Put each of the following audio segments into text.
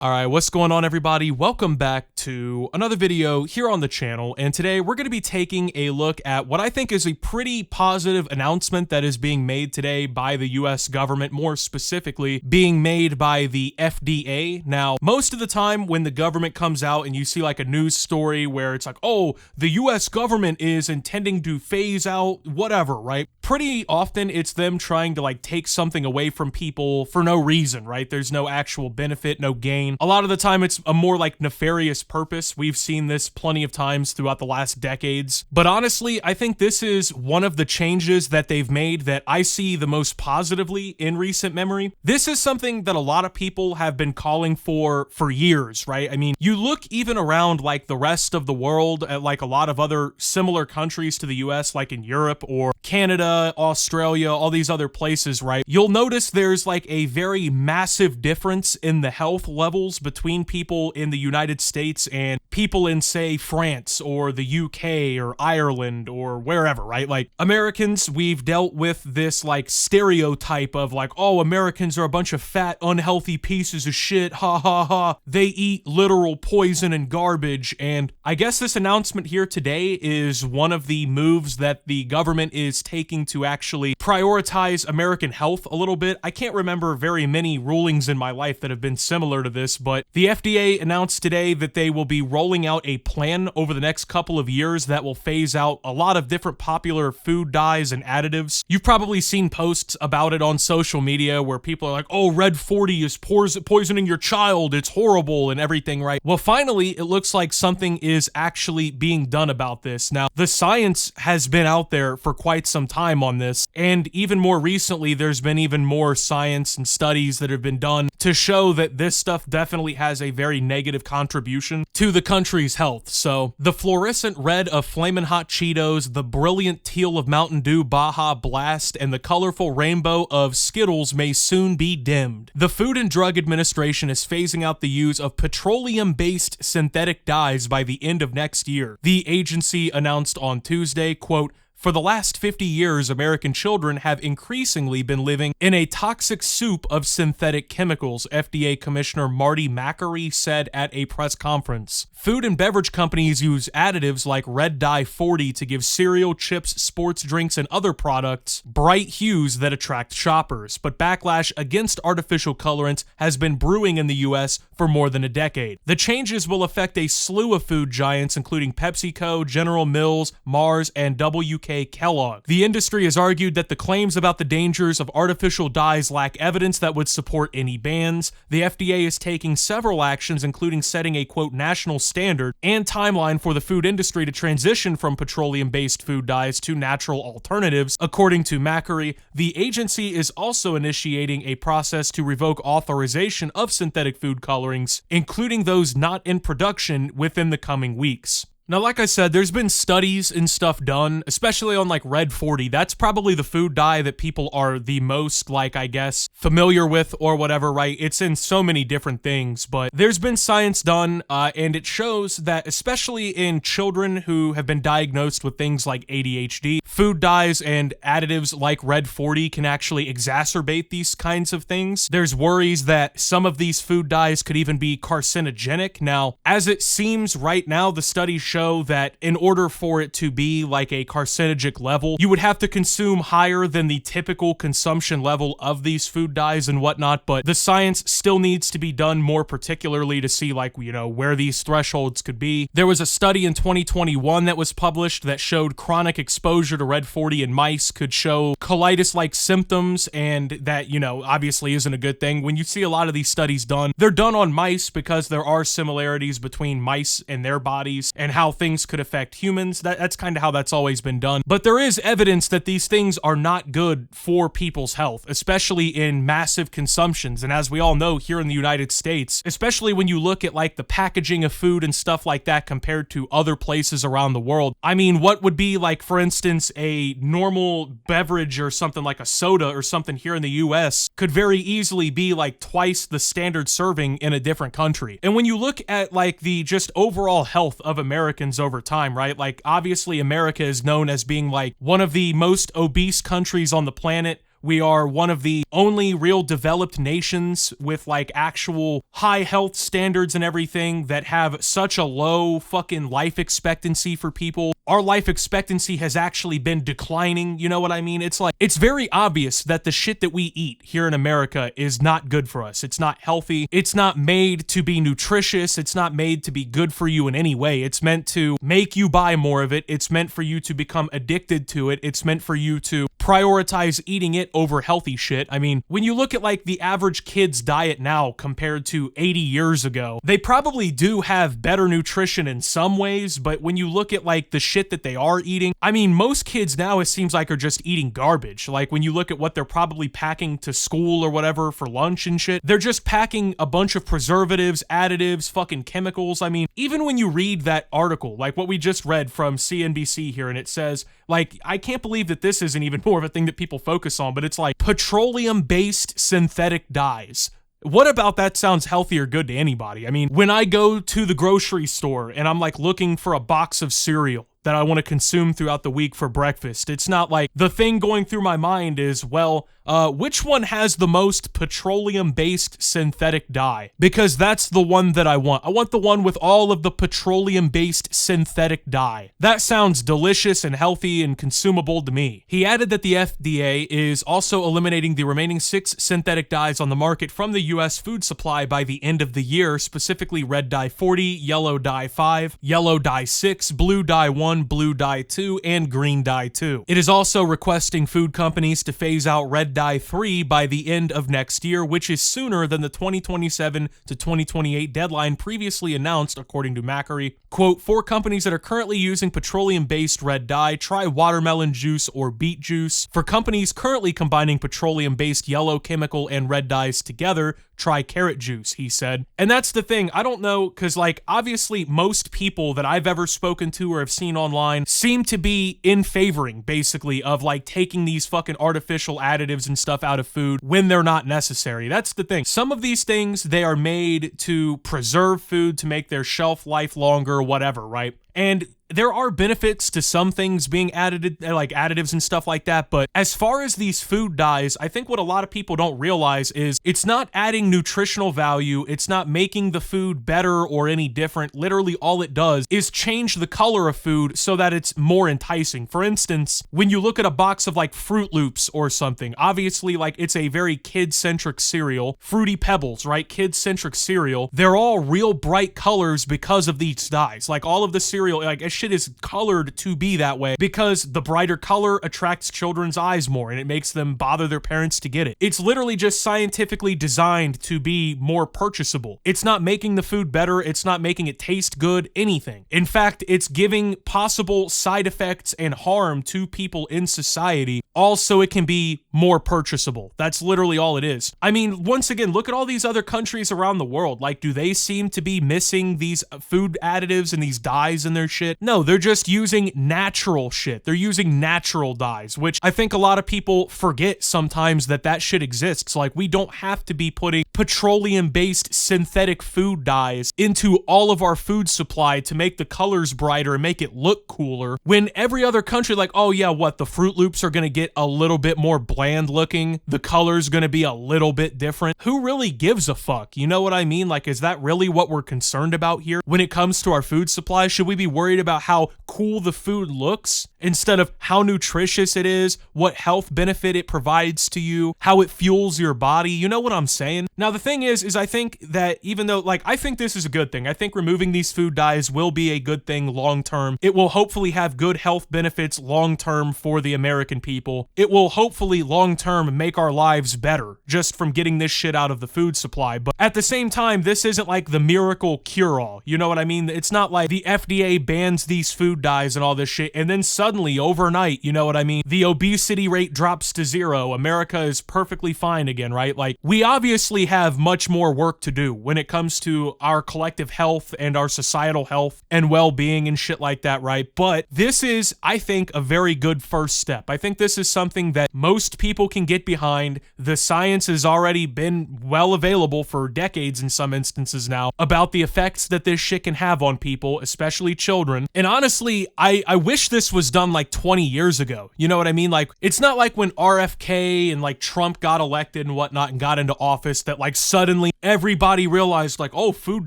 Alright, what's going on everybody? Welcome back to another video here on the channel, and today we're going to be taking a look at what I think is a pretty positive announcement that is being made today by the US government, more specifically being made by the FDA. Now, most of the time when the government comes out and you see like a news story where it's like, oh, the US government is intending to phase out whatever, right? Pretty often it's them trying to like take something away from people for no reason, right? There's no actual benefit, no gain. A lot of the time it's a more like nefarious purpose. We've seen this plenty of times throughout the last decades. But honestly, I think this is one of the changes that they've made that I see the most positively in recent memory. This is something that a lot of people have been calling for years, right? I mean, you look even around like the rest of the world at like a lot of other similar countries to the US, like in Europe or Canada, Australia, all these other places, right? You'll notice there's like a very massive difference in the health levels between people in the United States and people in, say, France or the UK or Ireland or wherever, right? Like, Americans, we've dealt with this, like, stereotype of, like, oh, Americans are a bunch of fat, unhealthy pieces of shit, ha ha ha. They eat literal poison and garbage, and I guess this announcement here today is one of the moves that the government is taking to actually prioritize American health a little bit. I can't remember very many rulings in my life that have been similar to this, but the FDA announced today that they will be rolling out a plan over the next couple of years that will phase out a lot of different popular food dyes and additives. You've probably seen posts about it on social media where people are like, oh, red 40 is poisoning your child, it's horrible and everything, right? Well, finally, it looks like something is actually being done about this. Now, the science has been out there for quite some time on this, and even more recently, there's been even more science and studies that have been done to show that this stuff definitely has a very negative contribution to the country's health. So, the fluorescent red of Flamin' Hot Cheetos, the brilliant teal of Mountain Dew Baja Blast, and the colorful rainbow of Skittles may soon be dimmed. The Food and Drug Administration is phasing out the use of petroleum-based synthetic dyes by the end of next year. The agency announced on Tuesday, quote, "For the last 50 years, American children have increasingly been living in a toxic soup of synthetic chemicals," FDA Commissioner Marty Makary said at a press conference. Food and beverage companies use additives like red dye 40 to give cereal, chips, sports drinks, and other products bright hues that attract shoppers, but backlash against artificial colorants has been brewing in the US for more than a decade. The changes will affect a slew of food giants, including PepsiCo, General Mills, Mars, and WK Kellogg. The industry has argued that the claims about the dangers of artificial dyes lack evidence that would support any bans. The FDA is taking several actions, including setting a, quote, national standard and timeline for the food industry to transition from petroleum-based food dyes to natural alternatives. According to Makary, the agency is also initiating a process to revoke authorization of synthetic food colorings, including those not in production, within the coming weeks. Now, like I said, there's been studies and stuff done, especially on like red 40. That's probably the food dye that people are the most, like, I guess, familiar with or whatever, right? It's in so many different things, but there's been science done, and it shows that especially in children who have been diagnosed with things like ADHD, food dyes and additives like red 40 can actually exacerbate these kinds of things. There's worries that some of these food dyes could even be carcinogenic. Now, as it seems right now, the studies show that in order for it to be like a carcinogenic level, you would have to consume higher than the typical consumption level of these food dyes and whatnot, but the science still needs to be done more particularly to see, like, you know, where these thresholds could be. There was a study in 2021 that was published that showed chronic exposure to red 40 in mice could show colitis-like symptoms, and that, you know, obviously isn't a good thing. When you see a lot of these studies done, they're done on mice because there are similarities between mice and their bodies and how things could affect humans. That's kind of how that's always been done. But there is evidence that these things are not good for people's health, especially in massive consumptions. And as we all know here in the United States, especially when you look at like the packaging of food and stuff like that compared to other places around the world, I mean, what would be like, for instance, a normal beverage or something like a soda or something here in the US could very easily be like twice the standard serving in a different country. And when you look at like the just overall health of Americans over time, right? Like, obviously America is known as being like one of the most obese countries on the planet. We are one of the only real developed nations with like actual high health standards and everything that have such a low fucking life expectancy for people. Our life expectancy has actually been declining, you know what I mean? It's like, it's very obvious that the shit that we eat here in America is not good for us. It's not healthy. It's not made to be nutritious. It's not made to be good for you in any way. It's meant to make you buy more of it. It's meant for you to become addicted to it. It's meant for you to prioritize eating it over healthy shit. I mean, when you look at like the average kid's diet now compared to 80 years ago, they probably do have better nutrition in some ways, but when you look at like the shit that they are eating, I mean, most kids now, it seems like, are just eating garbage. Like when you look at what they're probably packing to school or whatever for lunch and shit, they're just packing a bunch of preservatives, additives, fucking chemicals. I mean, even when you read that article, like what we just read from CNBC here, and it says, like, I can't believe that this isn't even more of a thing that people focus on, but it's like petroleum-based synthetic dyes. What about that sounds healthy or good to anybody? I mean, when I go to the grocery store and I'm like looking for a box of cereal that I want to consume throughout the week for breakfast, it's not like the thing going through my mind is, well, which one has the most petroleum-based synthetic dye? Because that's the one that I want. I want the one with all of the petroleum-based synthetic dye. That sounds delicious and healthy and consumable to me. He added that the FDA is also eliminating the remaining 6 synthetic dyes on the market from the U.S. food supply by the end of the year, specifically red dye 40, yellow dye 5, yellow dye 6, blue dye 1, blue dye 2, and green dye 2. It is also requesting food companies to phase out red dye 3 by the end of next year, which is sooner than the 2027 to 2028 deadline previously announced, according to Macquarie. Quote, for companies that are currently using petroleum-based red dye, try watermelon juice or beet juice. For companies currently combining petroleum-based yellow chemical and red dyes together, try carrot juice, he said. And that's the thing, I don't know, because like obviously most people that I've ever spoken to or have seen online seem to be in favoring basically of like taking these fucking artificial additives and stuff out of food when they're not necessary. That's the thing. Some of these things, they are made to preserve food, to make their shelf life longer, whatever, right? And there are benefits to some things being added, like additives and stuff like that, but as far as these food dyes, I think what a lot of people don't realize is it's not adding nutritional value, it's not making the food better or any different. Literally all it does is change the color of food so that it's more enticing. For instance, when you look at a box of like Fruit Loops or something, obviously like it's a very kid-centric cereal, Fruity Pebbles, right? Kid-centric cereal. They're all real bright colors because of these dyes. Like all of the cereal, like shit is colored to be that way because the brighter color attracts children's eyes more and it makes them bother their parents to get it. It's literally just scientifically designed to be more purchasable. It's not making the food better. It's not making it taste good, anything. In fact, it's giving possible side effects and harm to people in society, all so it can be more purchasable. That's literally all it is. I mean, once again, look at all these other countries around the world. Like, do they seem to be missing these food additives and these dyes in their shit? No, they're just using natural shit. They're using natural dyes, which I think a lot of people forget sometimes that shit exists. Like, we don't have to be putting petroleum-based synthetic food dyes into all of our food supply to make the colors brighter and make it look cooler, when every other country, like, oh yeah, what, the Fruit Loops are gonna get a little bit more bland looking, the color's gonna be a little bit different. Who really gives a fuck? You know what I mean? Like, is that really what we're concerned about here when it comes to our food supply? Should we be worried about how cool the food looks instead of how nutritious it is, what health benefit it provides to you, how it fuels your body? You know what I'm saying? Now, the thing is I think that even though, like, I think this is a good thing. I think removing these food dyes will be a good thing long term. It will hopefully have good health benefits long term for the American people. It will hopefully long term make our lives better just from getting this shit out of the food supply. But at the same time, this isn't like the miracle cure-all. You know what I mean? It's not like the FDA bans these food dyes and all this shit, and then suddenly, overnight, you know what I mean, the obesity rate drops to 0. America is perfectly fine again, right? Like, we obviously have much more work to do when it comes to our collective health and our societal health and well-being and shit like that, right? But this is, I think, a very good first step. I think this is something that most people can get behind. The science has already been well available for decades in some instances now about the effects that this shit can have on people, especially children. And honestly, I wish this was done like 20 years ago. You know what I mean? Like, it's not like when RFK and like Trump got elected and whatnot and got into office that like suddenly everybody realized like, oh, food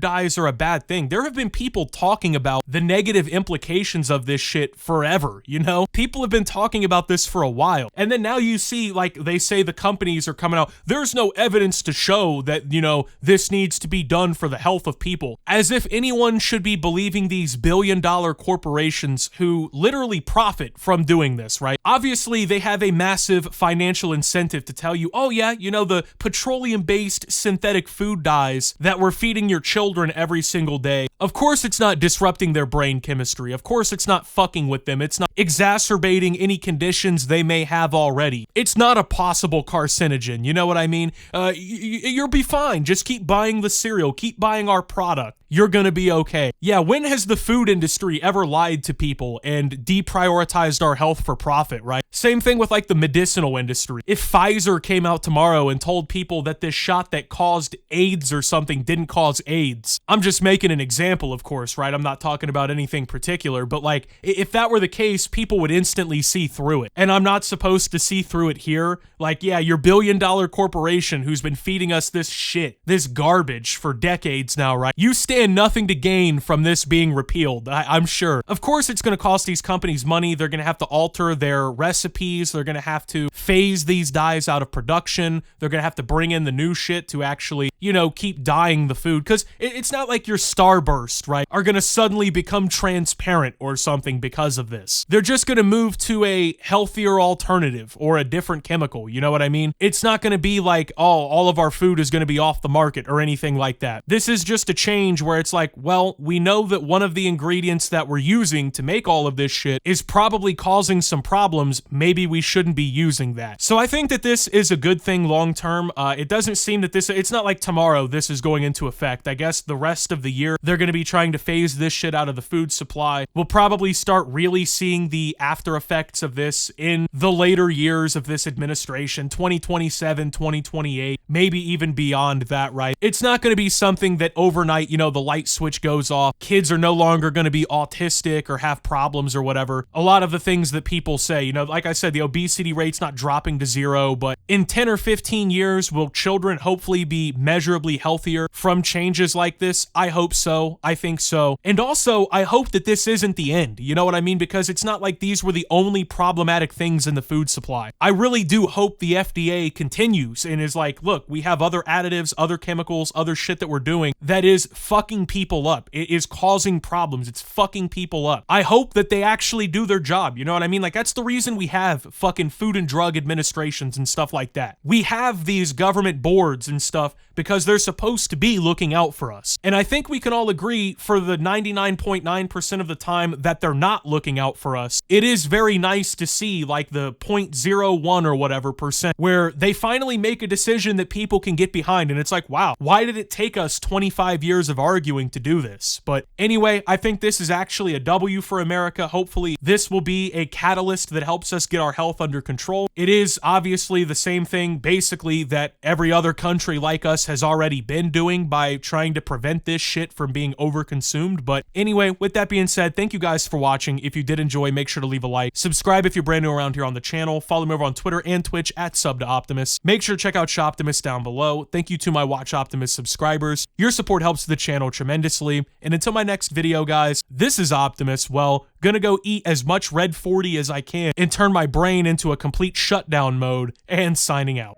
dyes are a bad thing. There have been people talking about the negative implications of this shit forever, you know? People have been talking about this for a while. And then now you see, like, they say the companies are coming out, there's no evidence to show that, you know, this needs to be done for the health of people. As if anyone should be believing these billion-dollar corporations who literally profit from doing this, right? Obviously, they have a massive financial incentive to tell you, oh yeah, you know, the petroleum-based synthetic food dyes that we're feeding your children every single day. Of course it's not disrupting their brain chemistry. Of course it's not fucking with them. It's not exacerbating any conditions they may have already. It's not a possible carcinogen, you know what I mean? You'll be fine. Just keep buying the cereal. Keep buying our product. You're gonna be okay. Yeah, when has the food industry ever lied to people and deprioritized our health for profit, right? Same thing with like the medicinal industry. If Pfizer came out tomorrow and told people that this shot that caused AIDS or something didn't cause AIDS, I'm just making an example, of course, right? I'm not talking about anything particular, but like, if that were the case, people would instantly see through it. And I'm not supposed to see through it here. Like, yeah, your billion-dollar corporation who's been feeding us this shit, this garbage for decades now, right? You stand nothing to gain from this being repealed, I'm sure. Of course, it's going to cost these companies money. They're going to have to alter their recipes. They're going to have to phase these dyes out of production. They're going to have to bring in the new shit to actually, you know, keep dyeing the food. Because it's not like your Starburst, right, are going to suddenly become transparent or something because of this. They're just going to move to a healthier alternative or a different chemical, you know what I mean? It's not going to be like, oh, all of our food is going to be off the market or anything like that. This is just a change where it's like, well, we know that one of the ingredients that we're using to make all of this shit is probably causing some problems. Maybe we shouldn't be using that. So I think that this is a good thing long term. It doesn't seem that it's not like tomorrow this is going into effect. I guess the rest of the year, they're going to be trying to phase this shit out of the food supply. We'll probably start really seeing the after effects of this in the later years of this administration, 2027, 2028, maybe even beyond that, right? It's not going to be something that overnight, you know, the light switch goes off. Kids are no longer going to be autistic or have problems or whatever. A lot of the things that people say, you know, like I said, the obesity rate's not dropping to zero, but in 10 or 15 years, will children hopefully be measurably healthier from changes like this? I hope so. I think so. And also, I hope that this isn't the end. You know what I mean? Because it's not like these were the only problematic things in the food supply. I really do hope the FDA continues and is like, look, we have other additives, other chemicals, other shit that we're doing that is fucking people up. It is causing problems. It's fucking people up. I hope that they actually do their job. You know what I mean? Like, that's the reason we have fucking Food and Drug administrations and stuff like that. We have these government boards and stuff because they're supposed to be looking out for us. And I think we can all agree for the 99.9% of the time that they're not looking out for us, it is very nice to see like the 0.01 or whatever percent where they finally make a decision that people can get behind. And it's like, wow, why did it take us 25 years of arguing to do this? But anyway, I think this is actually a W for America. Hopefully this will be a catalyst that helps us get our health under control. It is obviously the same thing basically that every other country like us has already been doing by trying to prevent this shit from being overconsumed. But anyway, with that being said, thank you guys for watching. If you did enjoy, make sure to leave a like. Subscribe if you're brand new around here on the channel. Follow me over on Twitter and Twitch at @SubToOptimus. Make sure to check out Shoptimus down below. Thank you to my Watch Optimus subscribers. Your support helps the channel tremendously. And until my next video, guys, this is Optimus. Well, gonna go eat as much Red 40 as I can and turn my brain into a complete shutdown mode, and signing out.